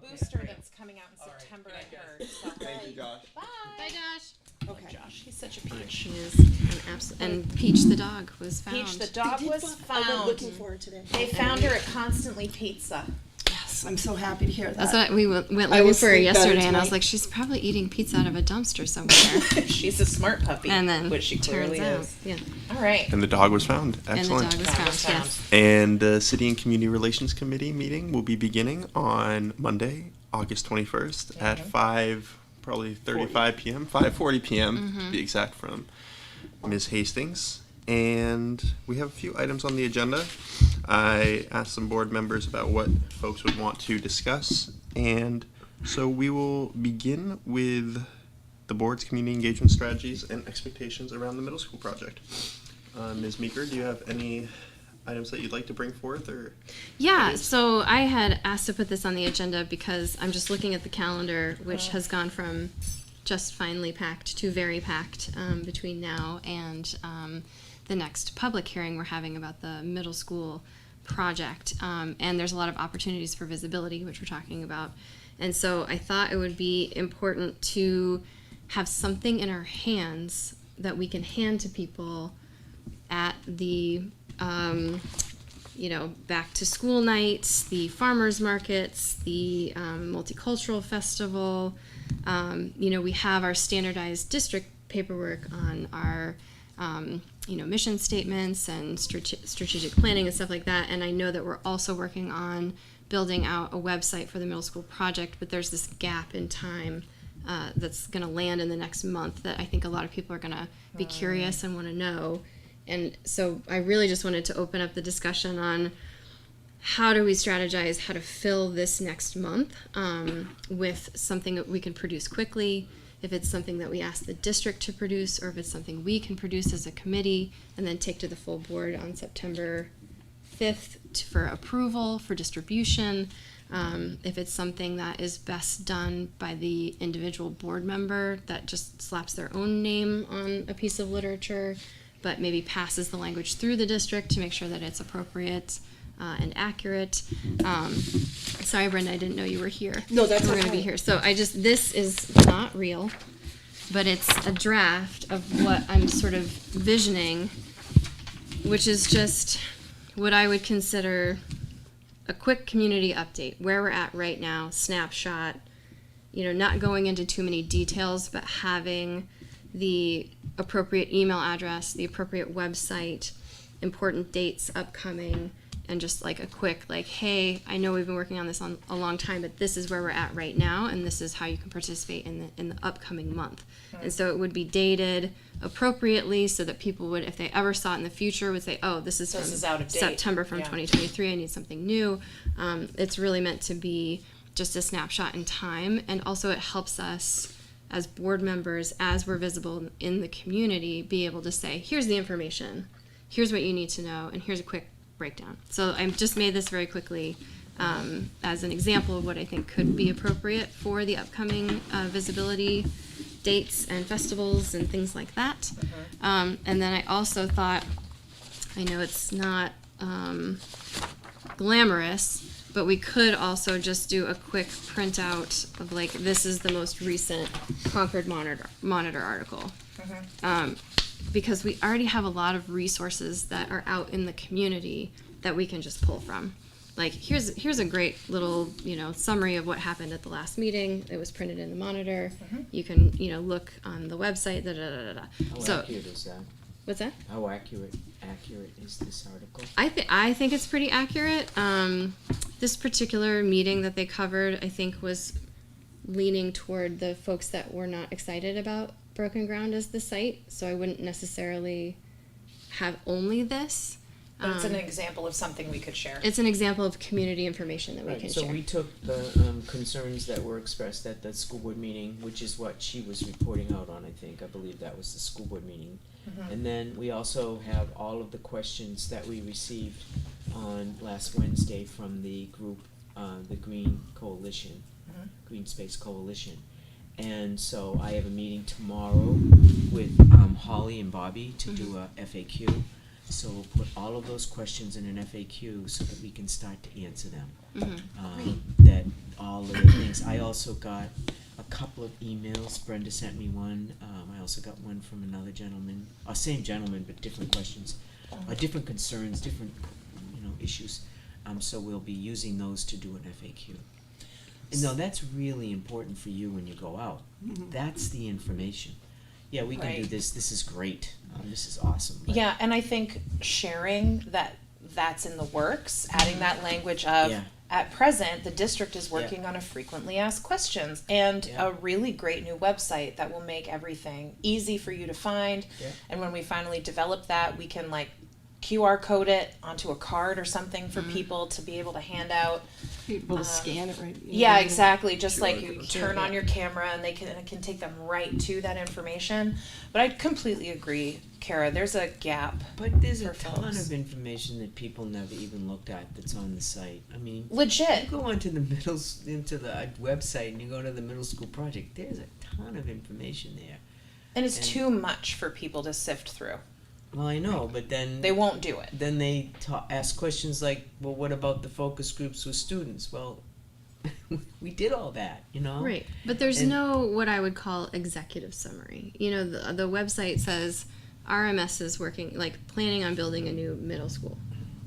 booster that's coming out in All right. September, Good I night, guys. heard. So. Thank you, Josh. Bye. Bye, Josh. Okay. Josh, he's such a peach. She is an absolute. And Peach the dog was found. Peach the dog was I went found. looking for her today. They found her at Constantly Pizza. Yes, I'm so happy to hear that. That's what we went I looking will for her sleep better yesterday, and I was tonight. like, she's probably eating pizza out of a dumpster somewhere. She's a smart puppy, And then which she clearly turns out, is. yeah. All right. And the dog was found. And the Excellent. dog was Dog found. was found. Yes. And the City and Community Relations Committee meeting will be beginning on Monday, August 21st at 5:35 p.m., 5:40 p.m. to be exact, from Ms. Hastings. And we have a few items on the agenda. I asked some board members about what folks would want to discuss. And so we will begin with the board's community engagement strategies and expectations around the middle school project. Ms. Meeker, do you have any items that you'd like to bring forth? Or Yeah, so I had asked to put this on the agenda because I'm just looking at the calendar, which has gone from just finely packed to very packed between now and the next public hearing we're having about the middle school project. And there's a lot of opportunities for visibility, which we're talking about. And so I thought it would be important to have something in our hands that we can hand to people at the back to school nights, the farmers markets, the multicultural festival. We have our standardized district paperwork on our mission statements and strategic planning and stuff like that. And I know that we're also working on building out a website for the middle school project, but there's this gap in time that's going to land in the next month that I think a lot of people are going to be curious and want to know. And so I really just wanted to open up the discussion on how do we strategize how to fill this next month with something that we can produce quickly, if it's something that we ask the district to produce, or if it's something we can produce as a committee and then take to the full board on September 5th for approval, for distribution. If it's something that is best done by the individual board member that just slaps their own name on a piece of literature, but maybe passes the language through the district to make sure that it's appropriate and accurate. Sorry, Brenda, I didn't know you were here. No, that's We're going to okay. be here. So this is not real, but it's a draft of what I'm sort of visioning, which is just what I would consider a quick community update, where we're at right now, snapshot, not going into too many details, but having the appropriate email address, the appropriate website, important dates upcoming, and just like a quick, hey, I know we've been working on this a long time, but this is where we're at right now, and this is how you can participate in the upcoming month. And so it would be dated appropriately so that people would, if they ever saw it in the future, would say, oh, this is out of date. September from 2023, I need something new. It's really meant to be just a snapshot in time, and also it helps us as board members, as we're visible in the community, be able to say, here's the information, here's what you need to know, and here's a quick breakdown. So I just made this very quickly as an example of what I think could be appropriate for the upcoming visibility dates and festivals and things like that. And then I also thought, I know it's not glamorous, but we could also just do a quick printout of this is the most recent Concord Monitor article. Because we already have a lot of resources that are out in the community that we can just pull from. Here's a great little summary of what happened at the last meeting. It was printed in the Monitor. You can look on the website. How accurate is that? What's that? How accurate is this article? I think it's pretty accurate. This particular meeting that they covered, I think, was leaning toward the folks that were not excited about Broken Ground as the site, so I wouldn't necessarily have only this. But it's an example of something we could share. It's an example of community information that we Right, can so share. we took the concerns that were expressed at the school board meeting, which is what she was reporting out on, I believe that was the school board meeting. And then we also have all of the questions that we received on last Wednesday from the group, the Green Coalition, Green Space Coalition. And so I have a meeting tomorrow with Holly and Bobby to do a FAQ. So we'll put all of those questions in an FAQ so that we can start to answer them. That all of the things. I also got a couple of emails. Brenda sent me one. I also got one from another gentleman. Same gentleman, but different questions, different concerns, different issues. So we'll be using those to do an FAQ. And no, that's really important for you when you go out. That's the information. Yeah, we can do Right. this. This is great. This is awesome. But Yeah, and I think sharing that's in the works, adding that language of, Yeah. at present, the district is working on a frequently asked questions and Yeah. a really great new website that will make everything easy for you to find. Yeah. And when we finally develop that, we can like QR code it onto a card or something for people to be able to hand out. People to scan it, right? Yeah, exactly. Just like you code. turn on your camera and it can take them right to that information. But I completely agree, Kara. There's a gap. But there's a for ton folks. of information that people never even looked at that's on the site. I mean, Legit. you go onto the into the website and you go to the middle school project. There's a ton of information there. And it's And- too much for people to sift through. Well, I know, but then They won't do it. then they ask questions like, "Well, what about the focus groups with students?" Well, we did all that, Right, but there's And- no what I would call executive summary. The website says RMS is working, like planning on building a new middle school.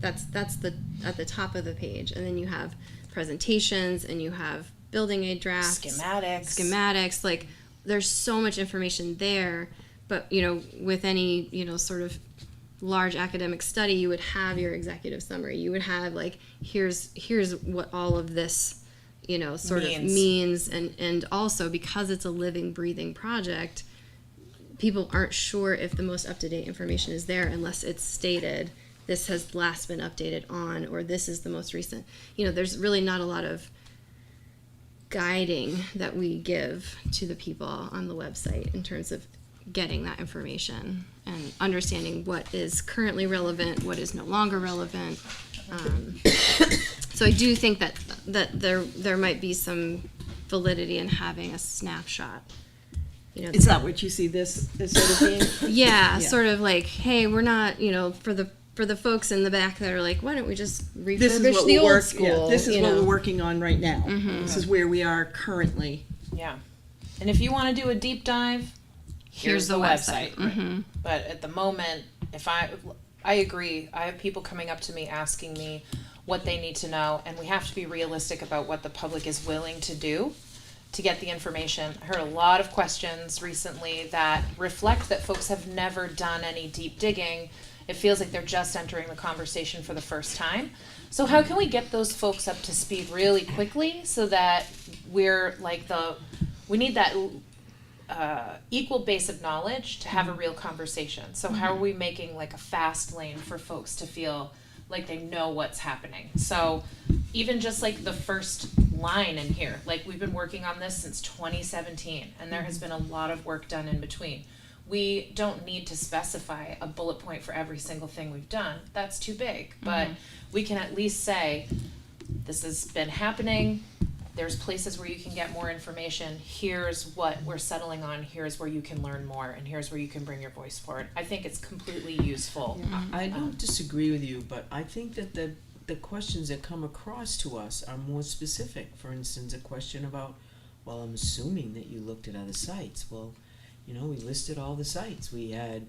That's the at the top of the page, and then you have presentations, and you have building aid drafts, schematics. Like there's so much information there, but with any sort of large academic study, you would have your executive summary. You would have like here's what all of this sort of means, and also because it's a living, breathing project, people aren't sure if the most up-to-date information is there unless it's stated this has last been updated on, or this is the most recent. There's really not a lot of guiding that we give to the people on the website in terms of getting that information and understanding what is currently relevant, what is no longer relevant. So I do think that there might be some validity in having a snapshot. Is that what you see this as sort of being? Yeah, sort of like, hey, we're not, for the folks in the back that are like, why don't we just refurbish the old school? This is what we're working on right now. This is where we are currently. Yeah. And if you want to do a deep dive, here's the website. Mm-hmm. But at the moment, I agree. I have people coming up to me asking me what they need to know, and we have to be realistic about what the public is willing to do to get the information. I heard a lot of questions recently that reflect that folks have never done any deep digging. It feels like they're just entering the conversation for the first time. So how can we get those folks up to speed really quickly so that we're like we need that equal base of knowledge to have a real conversation. So how are we making like a fast lane for folks to feel like they know what's happening? So even just like the first line in here, like we've been working on this since 2017, and there has been a lot of work done in between. We don't need to specify a bullet point for every single thing we've done. That's too big, but we can at least say, this has been happening. There's places where you can get more information. Here's what we're settling on. Here's where you can learn more, and here's where you can bring your voice forward. I think it's completely useful. I don't disagree with you, but I think that the questions that come across to us are more specific. For instance, a question about, well, I'm assuming that you looked at other sites. Well, we listed all the sites. We have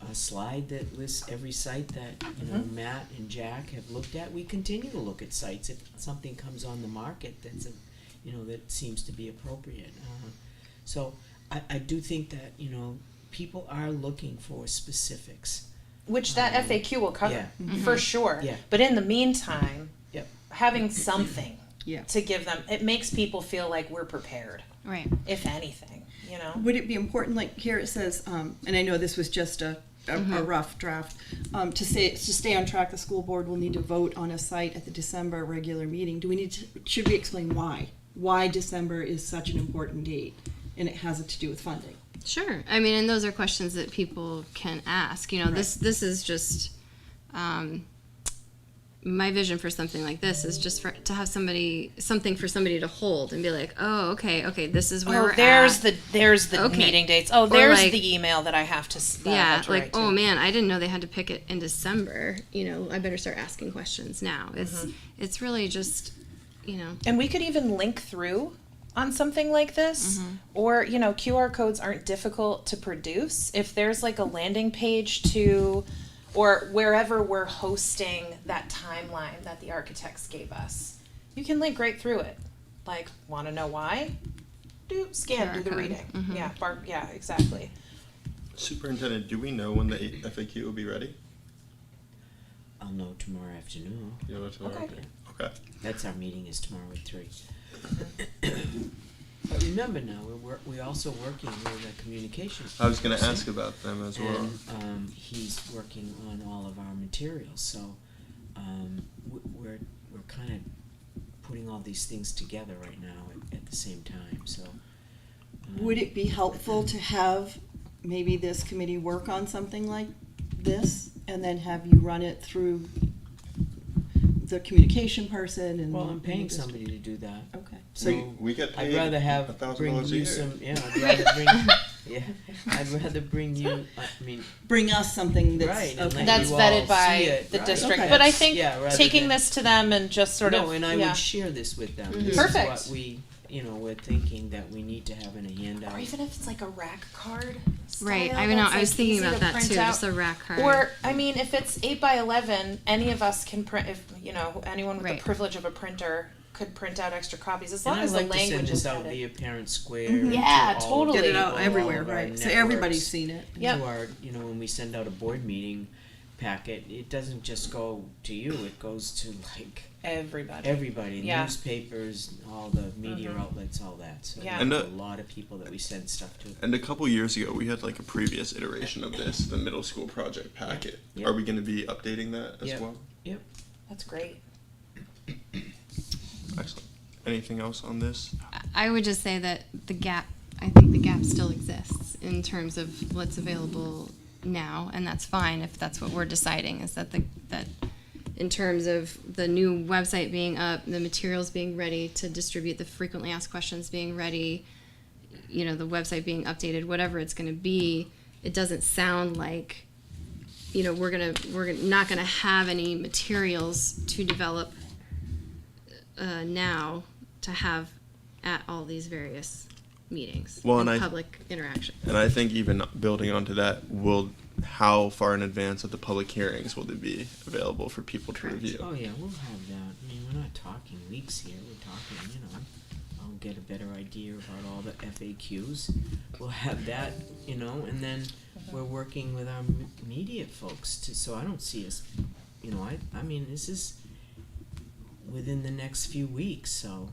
a slide that lists every site that Matt and Jack have looked at. We continue to look at sites if something comes on the market that's that seems to be appropriate. So I do think that people are looking for specifics. Which that FAQ will cover, for sure. Yeah. But in the meantime, Yep. having something Yeah. to give them, it makes people feel like we're prepared, Right. if anything, Would it be important, like here it says, and I know this was just a rough draft, to stay on track, the school board will need to vote on a site at the December regular meeting. Should we explain why December is such an important date, and it has to do with funding? Sure. I mean, and those are questions that people can ask. This is just my vision for something like this is just to have something for somebody to hold and be like, oh, okay, this is where we're there's at. there's the Okay. meeting dates. Oh, Or there's like- the email that I have to that I Yeah, have to like, write to. oh man, I didn't know they had to pick it in December. I better start asking questions now. It's really just, And we could even link through on something like this, or QR codes aren't difficult to produce. If there's like a landing page to, or wherever we're hosting that timeline that the architects gave us, you can link right through it. Like, want to know why? Scan, QR do the code. reading. Yeah, exactly. Superintendent, do we know when the FAQ will be ready? I'll know tomorrow afternoon. You know tomorrow? Okay. Okay. That's our meeting is tomorrow at 3. But remember now, we're also working with a communications. I was going to person, ask about them as well. and he's working on all of our materials. So we're kind of putting all these things together right now at the same time. So Would it be helpful to have maybe this committee work on something like this and then have you run it through the communication person and? Well, I'm paying just- somebody to do that. Okay. So we get paid I'd rather have $1,000 bring a you year. some. Yeah, I'd rather bring. Yeah, I'd rather bring you. I mean, Bring us something that's, Right, and okay. let That's you vetted all by see it, the right. district. Okay. But I think Yeah, rather taking than- this to them and just sort no, of, and I yeah. would share this with them. This Perfect. is what we, we're thinking that we need to have in a handout. Or even if it's like a rack card style, right. I know. that's, I was like, thinking easy about to that print too. out. Just a rack card. Or, I mean, if it's 8x11, any of us can print, if, anyone with Right. the privilege of a printer could print out extra copies, as And long I'd as like the to send language this is out vetted. via Parent Square. Mhm. to Yeah, all totally. Get it out all everywhere, of our right, so networks. everybody's seen it. Yep. To our, when we send out a board meeting packet, it doesn't just go to you, it goes to like Everybody. everybody, Yeah. newspapers, all the media outlets, all that. So Yeah. there's And, a lot of people that we send stuff to. And a couple years ago, we had like a previous iteration of this, the middle school project packet. Yep. Are we going to be updating that as Yep. well? That's great. Excellent. Anything else on this? I would just say that I think the gap still exists in terms of what's available now, and that's fine if that's what we're deciding, is that that in terms of the new website being up, the materials being ready to distribute, the frequently asked questions being ready, the website being updated, whatever it's going to be, it doesn't sound like, we're not going to have any materials to develop now to have at all these various meetings Well, and and public interaction. And I think even building onto that, how far in advance of the public hearings will they be available for people to Correct. review? Oh yeah, we'll have that. I mean, we're not talking weeks here. We're talking, I'll get a better idea about all the FAQs. We'll have that, and then we're working with our media folks so I don't see us, I mean, this is within the next few weeks, so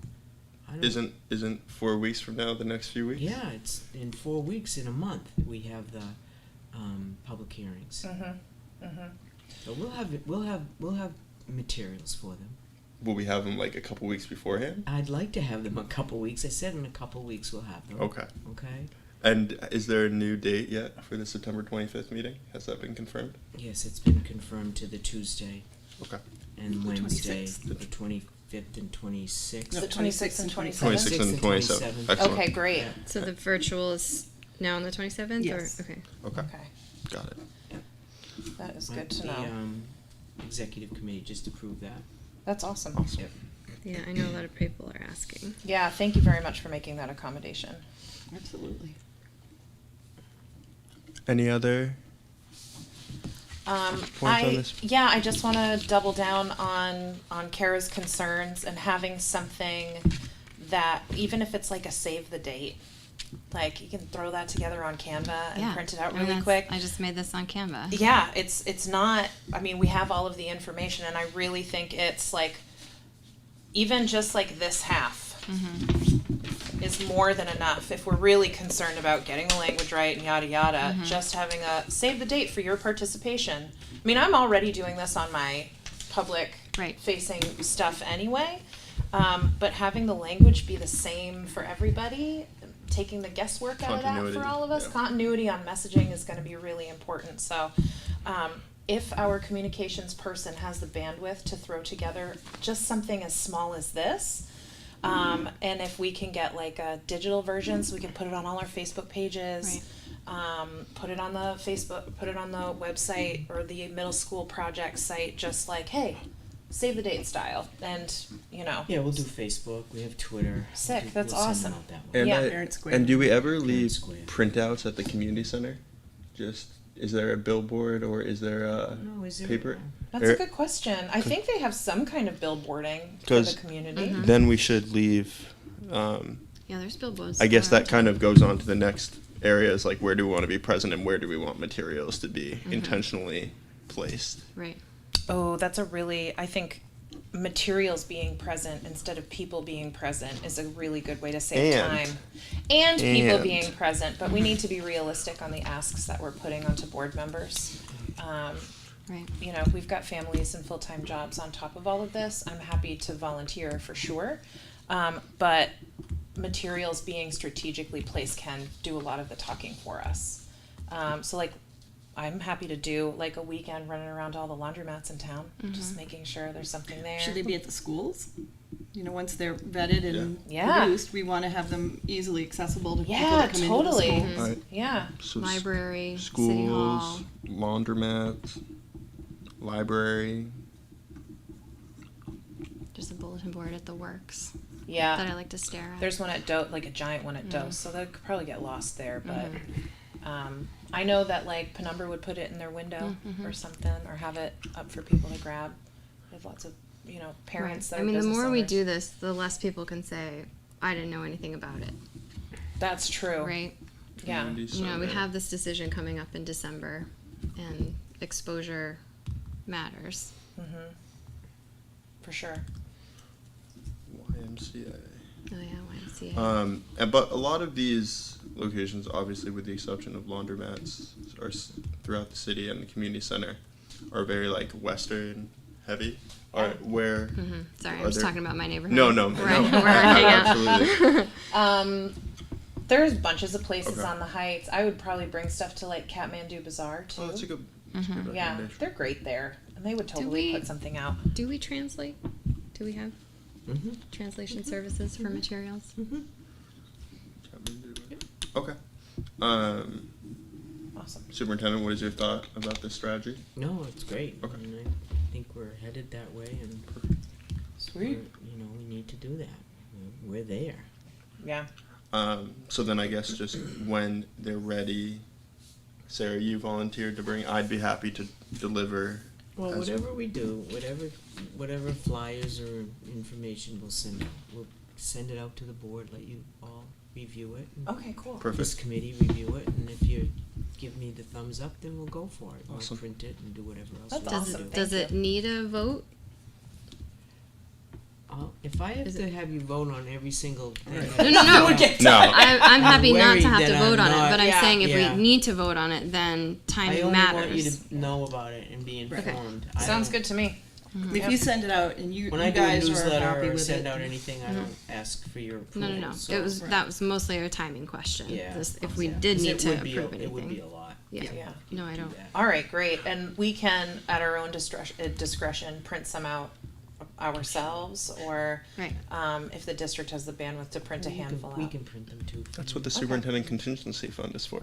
I don't. Isn't 4 weeks from now the next few weeks? Yeah, it's in 4 weeks, in a month, we have the public hearings. So we'll have materials for them. Will we have them like a couple weeks beforehand? I'd like to have them a couple weeks. I said in a couple weeks we'll have them. Okay. Okay. And is there a new date yet for the September 25th meeting? Has that been confirmed? Yes, it's been confirmed to the Tuesday Okay. and The Wednesday, 26th. the 25th and 26th. The 26th and 27th? 26th and 27th. Excellent. Okay, great. Yeah. So the virtual is now on the 27th? Yes. Or, okay. Okay. Okay, Got it. that is But good to the know. executive committee just approved that. That's awesome. Awesome. Yep. Yeah, I know a lot of people are asking. Yeah, thank you very much for making that accommodation. Absolutely. Any other? Points on this? I just want to double down on Kara's concerns and having something that, even if it's like a save the date, like you can throw that together on Canva and print it out I mean, really quick. I just made this on Canva. Yeah, it's not, I mean, we have all of the information, and I really think it's like, even just like this half is more than enough if we're really concerned about getting the language right and yada yada. Just having a save the date for your participation. I mean, I'm already doing this on my public facing stuff anyway, but having the language be the same for everybody, taking the guesswork out of that Continuity, for all of us. yeah. Continuity on messaging is going to be really important. So if our communications person has the bandwidth to throw together just something as small as this, and if we can get like a digital version, so we can put it on all our Facebook pages, put it on the website or the middle school project site, just like, hey, save the date style, and Yeah, we'll do Facebook. We have Twitter. Sick, that's we'll send awesome. them out that way. And, Yeah. Parent Square. and do we ever leave Square. printouts at the community center? Just, is there a billboard or is there a No, is there? paper? That's a good question. I think they have some kind of billboarding for the 'Cause- community. Then we should leave, Yeah, there's billboards. I guess around that kind of goes on to the next areas, like where do we want to be present and where do we want materials to be intentionally placed. Right. Oh, that's I think materials being present instead of people being present is a really good way to save And- time. And people and- being present, but we need to be realistic on the asks that we're putting onto board members. Right. You know, we've got families and full-time jobs on top of all of this. I'm happy to volunteer for sure. But materials being strategically placed can do a lot of the talking for us. So like, I'm happy to do like a weekend running around to all the laundromats in town, just making sure there's something there. Should they be at the schools? You know, once they're vetted and Yeah. produced, we want to have them easily accessible to people Yeah, that come totally. into the schools. Right. Yeah. So Library, City schools, Hall. laundromats, library. There's a bulletin board at the works Yeah. that I like to stare at. There's one at like a giant one at Dose, so that could probably get lost there. But I know that like Penumbra would put it in their window or something, or have it up for people to grab. We have lots of parents Right. that I are mean, the business more we owners. do this, the less people can say, I didn't know anything about it. That's true. Right? Yeah. Community You know, we center. have this decision coming up in December, and exposure matters. For sure. YMCA. Oh, yeah, YMCA. But a lot of these locations, obviously with the exception of laundromats, throughout the city and the community center, are very like Western heavy. Or where? Sorry, are I'm just there- talking about my neighborhood. No, no, Where no. I hang out. Absolutely. There's bunches of places Okay. on the Heights. I would probably bring stuff to like Kathmandu Bazaar too. Oh, that's a good Yeah, recommendation. they're great there, and they would totally we- put something out. Do we translate? Do we have translation services for materials? Okay. Awesome. Superintendent, what is your thought about this strategy? No, it's great. Okay. And I think we're headed that way, and Sweet. we need to do that. We're there. Yeah. So then I guess just when they're ready, Sarah, you volunteered to bring. I'd be happy to deliver. Well, as- whatever we do, whatever flyers or information we'll send out, we'll send it out to the board, let you all review it. and Okay. Cool. Perfect. This committee review it, and if you give me the thumbs up, then we'll go for it. Awesome. We'll print it and do whatever else That's we Does have awesome. to do. Does Thank it need a vote? If I have Is to it- have you vote on every single thing, No, no, no. No. I'm happy not worried to have to that vote I'm on it, not- but I'm Yeah. saying if Yeah. we need to vote on it, then I timing only matters. want you to know about it and be informed. I Sounds don't- good to me. If you send it out and you When I do a guys are newsletter happy or with send it, out anything, I don't ask for your No, approval. no, no. So, That was mostly a timing question. Yeah. If we Yeah. did 'Cause need it to would be approve It would be anything. a lot. Yeah. Yeah. No, I do don't. that. All right, great. And we can, at our own discretion, print some out ourselves, or Right. if the district has the bandwidth to print a We can- handful We out. can print them too. That's what the superintendent contingency fund is for.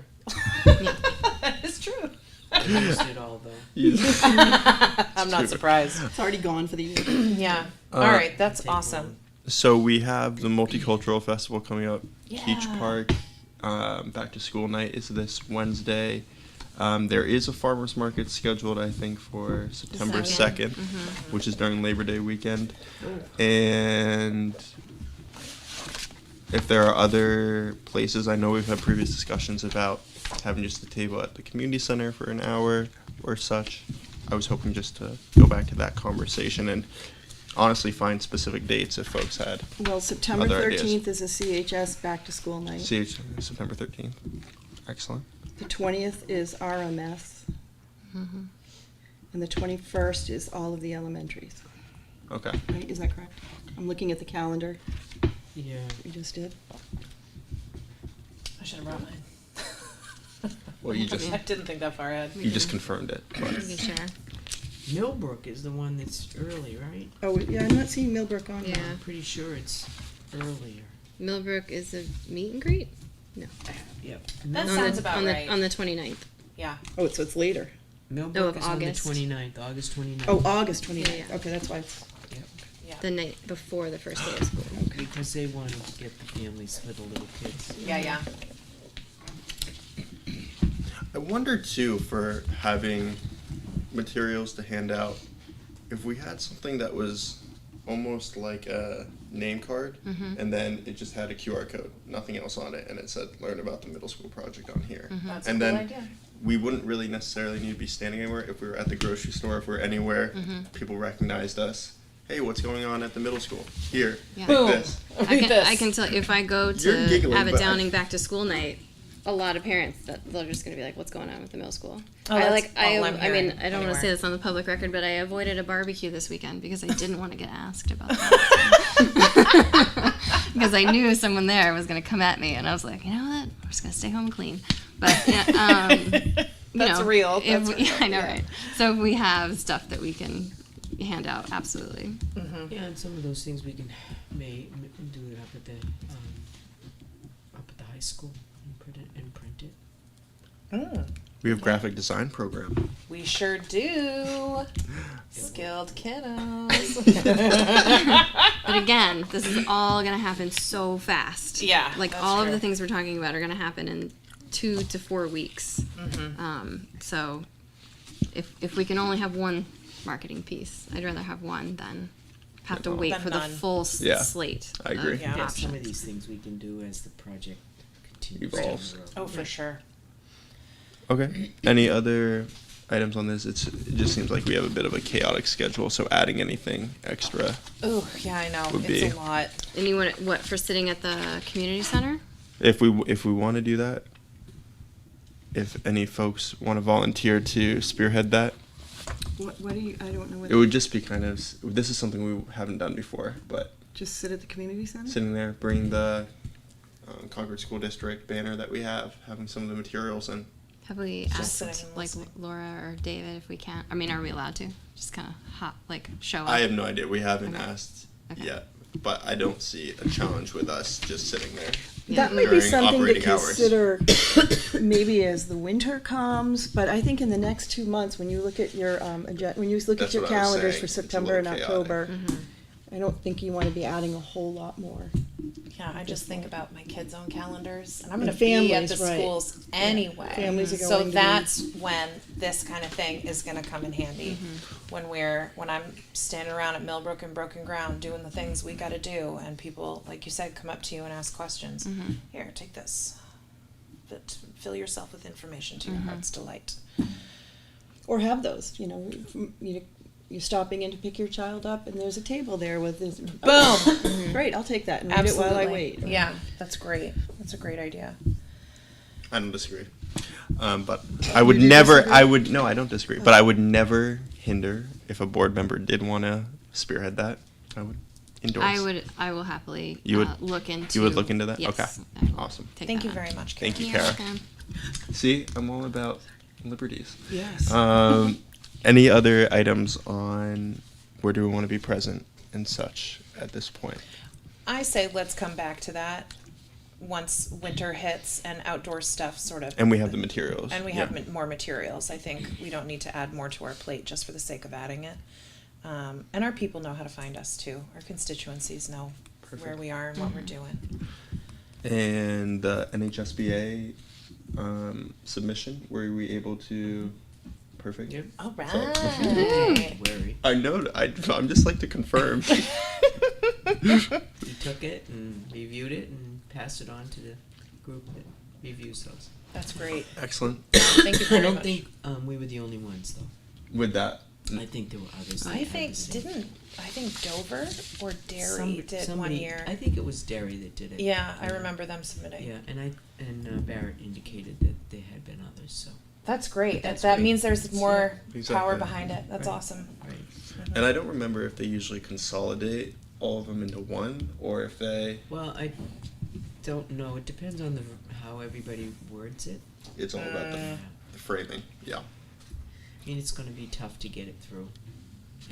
That is true. I used it all though. I'm not surprised. it's already gone for the year. Yeah. All right, that's Take awesome. So we have the multicultural festival coming up. Peach Yeah. Park, back to school night is this Wednesday. There is a farmers market scheduled, I think, for September 2nd, which is during Labor Day weekend. And if there are other places, I know we've had previous discussions about having just a table at the community center for an hour or such. I was hoping just to go back to that conversation and honestly find specific dates if folks had. Well, September Other ideas. 13th is a CHS back to school night. September 13th. Excellent. The 20th is RMS. And the 21st is all of the elementaries. Okay. Right? Is that correct? I'm looking at the calendar Yeah. we just did. I should have brought mine. Well, you just I didn't think that far ahead. you just confirmed it. We But can share. Millbrook is the one that's early, right? Oh, yeah, I'm not seeing Millbrook on Yeah. here. I'm pretty sure it's earlier. Millbrook is a meet and greet? Yep. That On sounds the, about on right. the, on the 29th. Yeah. Oh, so it's later. Millbrook of is on the August. 29th, August 29th. Oh, August 29th. Yeah, yeah. Okay, that's why it's, Yep. Yeah. The night before the first day of school. Because they wanted to get the families for the little kids. Yeah, yeah. I wonder too, for having materials to hand out, if we had something that was almost like a name card, and then it just had a QR code, nothing else on it, and it said "Learn about the middle school project" on here. That's And a cool then idea. we wouldn't really necessarily need to be standing anywhere. If we were at the grocery store, if we were anywhere, people recognized us. Hey, what's going on at the middle school? Here, Yeah. take Boom. this. Read this. I can tell if I go You're to giggling, have a but- Downing back to school night, a lot of parents that they're just gonna be like, "What's going on with the middle school?" Oh, I that's all I'm I mean, hearing I don't want to anywhere. say this on the public record, but I avoided a barbecue this weekend because I didn't want to get asked about that. Because I knew someone there was gonna come at me, and I was like, you know what? I'm just gonna stay home and clean. But yeah, you That's know, real. if That's we- real. I know, Yeah. right? So if we have stuff that we can hand out, absolutely. Yeah, and some of those things we can do it up at the high school and print it. We have graphic design program. We sure do. Skilled kiddos. But again, this is all gonna happen so fast. Yeah, Like that's all of true. the things we're talking about are gonna happen in 2 to 4 weeks. So if we can only have one marketing piece, I'd rather have one than have to wait Than for none. the full Yeah, slate. I agree. Of Yeah. Yeah, some of options. these things we can do as the project continues. Evolves. down the road. Oh, for sure. Okay. Any other items on this? It just seems like we have a bit of a chaotic schedule, so adding anything extra. Oh, yeah, I know. Would It's be- a lot. And you want what for sitting at the community center? If we want to do that, if any folks want to volunteer to spearhead that, what do you, I don't know what, it would just be kind of, this is something we haven't done before, but just sit at the community center? sitting there, bring the Concord School District banner that we have, having some of the materials, and Have we Just asked sitting and like listening. Laura or David if we can? I mean, are we allowed to just kind of show up? I have no idea. We haven't Okay. asked Okay. yet, but I don't see a challenge with us just sitting there. That might be During something to operating hours. consider maybe as the winter comes, but I think in the next 2 months, when you look at your, when you look That's at your what I was calendars saying. for It's a September and little chaotic. October, I don't think you wanna be adding a whole lot more. Yeah, I just think about my kids' own calendars, and I'm And going to be at the families, right. schools anyway. Families are So going to be- that's when this kind of thing is going to come in handy. When I'm standing around at Millbrook and Broken Ground doing the things we got to do, and people, like you said, come up to you and ask questions. Here, take this. Fill yourself with information to your heart's delight. Or have those, you're stopping in to pick your child up, and there's a table there with this. Boom. Great, I'll take that and read it while I wait. Yeah, that's great. That's a great idea. I don't disagree. But I would never, I don't disagree, but I would never hinder if a board member did want to spearhead that. I would endorse. I will happily You would- look into. You would look into that? Yes, Okay. I will Awesome. take Thank that you on. very much, Karen. Thank you, You're Kara. welcome. See, I'm all about liberties. Yes. Any other items on where do we want to be present and such at this point? I say let's come back to that once winter hits and outdoor stuff sort of. And we have the materials. And we Yeah. have more materials. I think we don't need to add more to our plate just for the sake of adding it. And our people know how to find us too. Our constituencies know where Perfect. we are and what we're doing. And the NHSBA submission, were we able to? Perfect. Yep. All right. Wary. I know. I'm just like to confirm. We took it and reviewed it and passed it on to the group that reviews those. That's great. Excellent. Thank you I very don't much. think we were the only ones though. With that, I think there were others. that I had think the same. I think Dover or Derry Somebody- did one somebody- year. I think it was Derry that did it. Yeah, I remember them submitting. Yeah, and Barrett indicated that there had been others. So That's great. That's that great. means there's more Exactly. power behind it. That's Right. awesome. right. and I don't remember if they usually consolidate all of them into one or if they. Well, I don't know. It depends on how how everybody words it. It's all about the framing. Yeah. I mean, it's gonna be tough to get it through.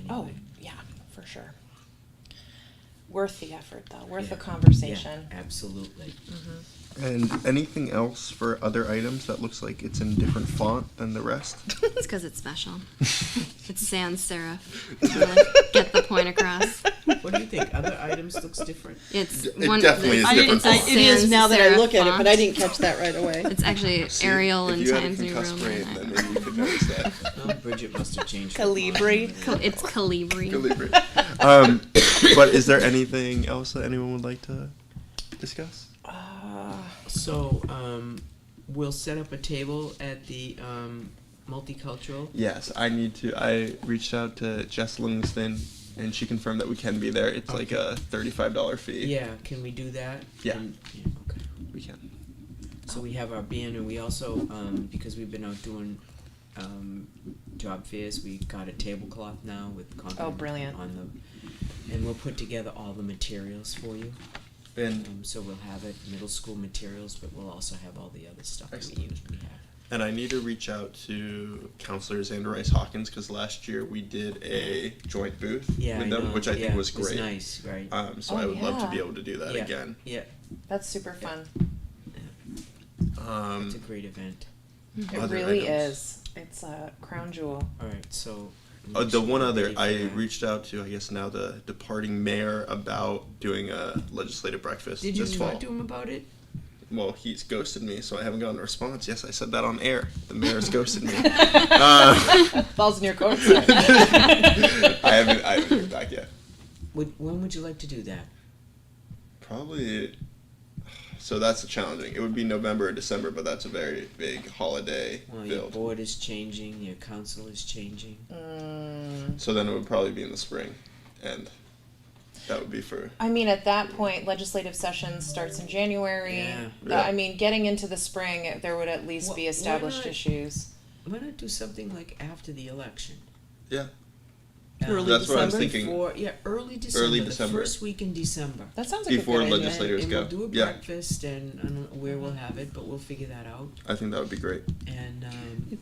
Oh, Anyway. yeah, for sure. Worth the effort, though. Worth the Yeah. conversation. Yeah, absolutely. And anything else for other items that looks like it's in different font than the rest? It's because it's special. It's sans serif. To really get the point across. What do you think? Other items looks different? It's It one. definitely is I didn't, different. it is now that I Sans look at it, serif but I font. didn't catch that right away. It's actually See, Arial if and you had a Times New concussed Roman. brain, then maybe you could notice that. Oh, Bridget must have changed. her Calibri. mind. It's Calibri. Calibri. But is there anything else that anyone would like to discuss? So, we'll set up a table at the multicultural. Yes, I reached out to Jess Livingston, and she confirmed that we can be there. It's like a $35 fee. Yeah, can we do that? Yeah. Okay. We can. So we have our band, and we also, because we've been out doing job fairs, we got a tablecloth now with Concord Oh, brilliant. on the, and we'll put together all the materials for you. And So we'll have it middle school materials, but we'll also have all the other stuff that we Excellent. usually have. And I need to reach out to counselors and Rice Hawkins because last year we did a joint booth Yeah, with I them, know. which I Yeah, think was it was great. nice, right? So Oh, I would love to yeah. be able to do that Yeah. again. Yeah, That's super fun. it's a great event. It Other really items? is. It's a crown jewel. All right, so. The one other, Ready for I that. reached out to, I guess now the departing mayor about doing a legislative breakfast Did you this fall. talk to him about it? Well, he's ghosted me, so I haven't gotten a response. Yes, I said that on air. The mayor's ghosted me. Balls in your court. I haven't heard back yet. When would you like to do that? Probably. So that's challenging. It would be November or December, but that's a very big holiday Well, your build. board is changing, your council is changing. So then it would probably be in the spring, and that would be for. I mean, at that point, legislative session starts in January. Yeah. Yeah. I mean, getting into the spring, there would at least Wh- be why established not- issues. Why not do something like after the election? Yeah. Early That's what I was December? thinking. Early December. Early The December. first week in December. That sounds like Before a good idea. legislators And go. we'll do a Yeah. breakfast, and I don't know where we'll have it, but we'll figure that out. I think that would be great. And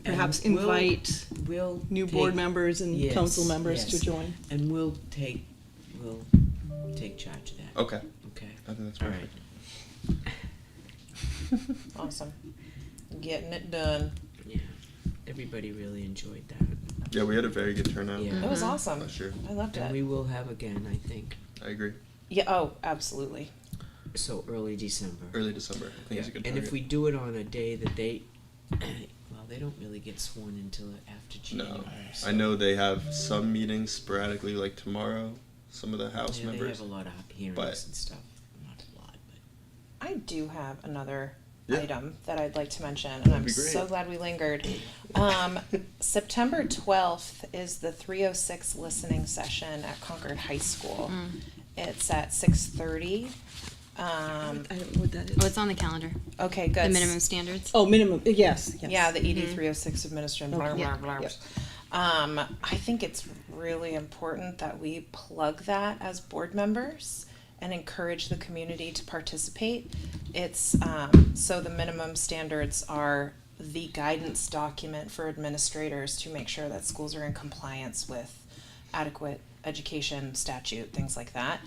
Perhaps and we'll- invite we'll new take- board members and Yes, council members yes. to join. and we'll take charge of that. Okay. Okay. I think that's All perfect. right. Awesome. Getting it done. Yeah. Everybody really enjoyed that. Yeah, we had a very good turnout Yeah. It was awesome. last year. I loved And it. we will have again, I think. I agree. Yeah. Oh, absolutely. So early December. Early December. I think Yeah. is a good And target. if we do it on a day that they, well, they don't really get sworn until after January. No, so- I know they have some meetings sporadically, like tomorrow. Some of the House Yeah, they members. have a lot of hearings but- and stuff. Not a lot, but. I do have another Yeah. item that I'd like to mention, and That'd I'm be great. so glad we lingered. September 12th is the 306 listening session at Concord High School. It's at 6:30. I don't know what that is. Oh, it's on the calendar. Okay, good. The minimum standards. Oh, minimum, yes. Yeah, the ED 306 administration. Blah, Okay. blah, blah, Yep. blah. I think it's really important that we plug that as board members and encourage the community to participate. It's so the minimum standards are the guidance document for administrators to make sure that schools are in compliance with adequate education statute, things like that.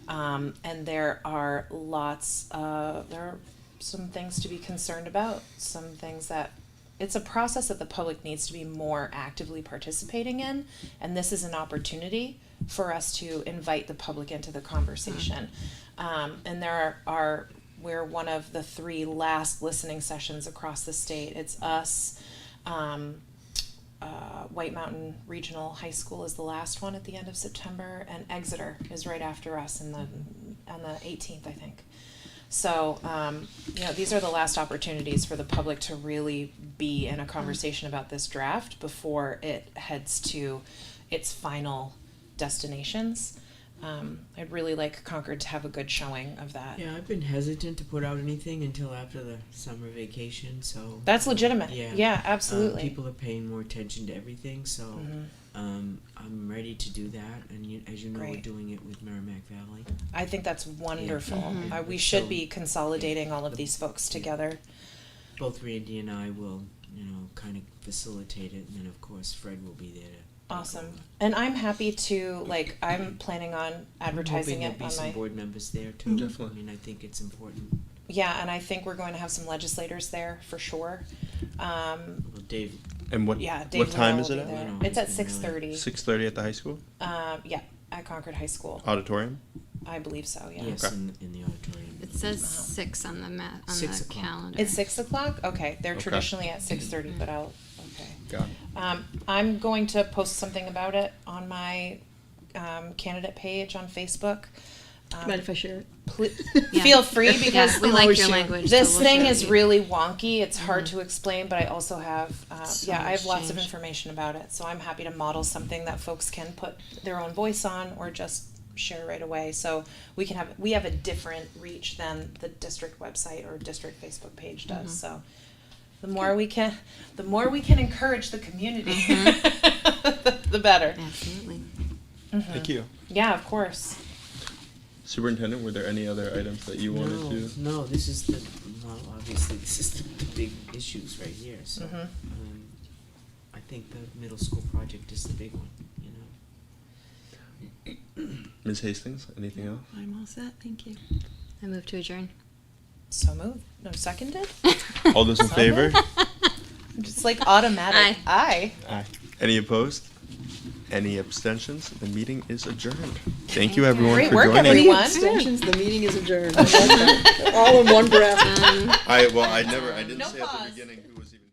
And there are there are some things to be concerned about, some things that it's a process that the public needs to be more actively participating in, and this is an opportunity for us to invite the public into the conversation. And we're one of the 3 last listening sessions across the state. It's us, White Mountain Regional High School is the last one at the end of September, and Exeter is right after us on the 18th, I think. So, these are the last opportunities for the public to really be in a conversation about this draft before it heads to its final destinations. I'd really like Concord to have a good showing of that. Yeah, I've been hesitant to put out anything until after the summer vacation, so. That's legitimate. Yeah. Yeah, absolutely. People are paying more attention to everything, so, Mhm. I'm ready to do that, and as you know, we're Great. doing it with Merrimack Valley. I think that's wonderful. Mhm. We should So- be consolidating all of these folks together. Both Randy and I will, kind of facilitate it, and then of course Fred will be there to. Awesome. And I'm happy to, like, I'm planning on advertising I'm hoping it there'll on be some my, board members there too. Definitely. I mean, I think it's important. yeah, and I think we're going to have some legislators there for sure. Well, Dave, And what Yeah, what Dave time Leno is will it be at? there. Leno It's at has been 6:30. 6:30 at the high school Yeah, at Concord High School. auditorium. I believe so, yeah. yes, Okay. in the auditorium. It says 6 on the on 6 the o'clock. calendar. It's 6 o'clock? Okay, they're Okay. traditionally at 6:30, but okay. Got it. I'm going to post something about it on my candidate page on Facebook. Mind if I share it? Yeah. Feel free because Yeah, we I'm like always your sharing. language. this so we'll thing share is with you. really wonky. It's hard to explain, but I also have, So I have much lots of change. information about it. So I'm happy to model something that folks can put their own voice on or just share right away. So we have a different reach than the district website or district Facebook page does. Mhm. So the more we can encourage the community, the better. Absolutely. Thank you. Yeah, of course. Superintendent, were there any other items that you wanted to? No, this is obviously this is the big issues right here, so. Mhm. I think the middle school project is the big one, Ms. Hastings, anything else? I'm all set, thank you. I move to adjourn. So moved. No, seconded? All those in favor? Just like automatic. Aye. Aye. Any opposed? Any abstentions? The meeting is adjourned. Thank you, everyone, Great for work, joining. everyone. Any extensions, the meeting is adjourned. I like that. All in one breath. I didn't No say at pause. the beginning who was even.